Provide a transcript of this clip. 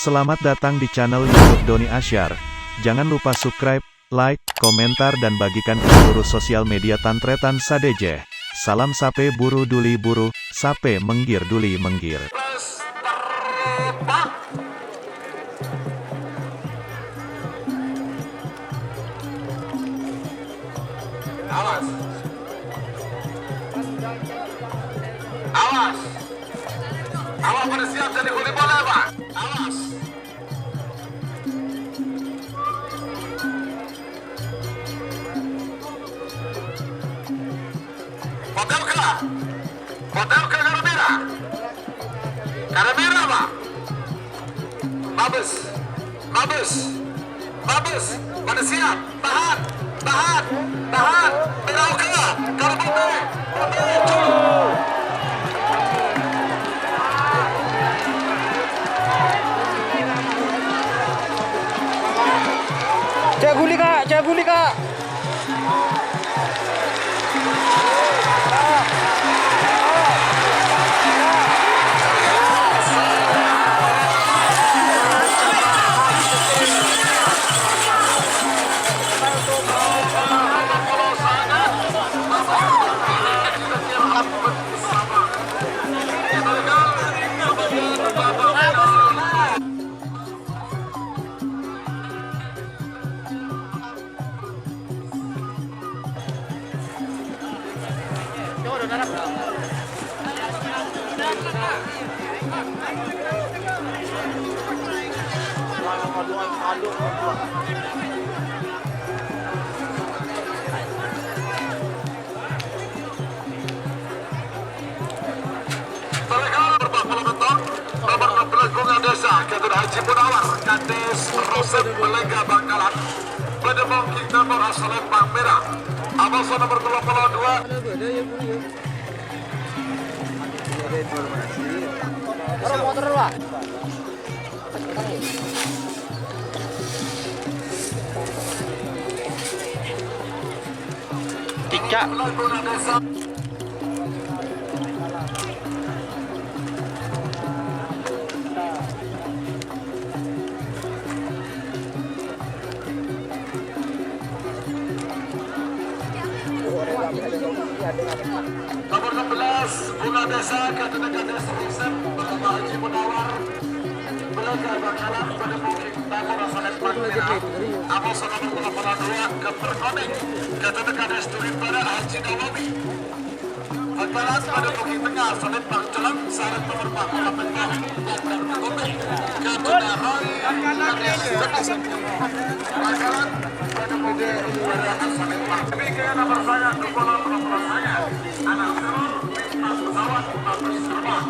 Selamat datang di channel YouTube Doni Asyar. Jangan lupa subscribe, like, komentar dan bagikan ke seluruh sosial media Tantretan Sadejeh. Salam sape buru duli buru, sape menggir duli menggir. Awas. Awas. Awas pada siap jadi guli bola, Pak. Awas. Hotel kah? Hotel kah Karabira? Karabira, Pak. Bagus. Bagus. Bagus. Pada siap. Tahan. Tahan. Tahan. Berau kah? Karabute. Cek guli kak, cek guli kak. Kedua Haji Munawar, Kades Rosen Belega Bangkalan, Bedebong kita berasal Lembang Merah, Abang nomor 22. Taruh motor dulu pak. Tiga. Nomor 16 Bunga Desa Kedua Kades Rosen bersama Haji Munawar, Belega Bangkalan, Bedebong kita berasal Lembang Merah, Abang nomor 82 Keperkoning, Kedua Kades Turin pada Haji Nawawi. Bangkalan pada Bukit Tengah, Selembang Jelang, Sarat nomor 48 Bandar Kebumi, Kedua Roy, Bangkalan, pada Bukit pada Selembang. Demikian nomor saya, dukungan nomor saya, anak teror, pesawat, pesawat.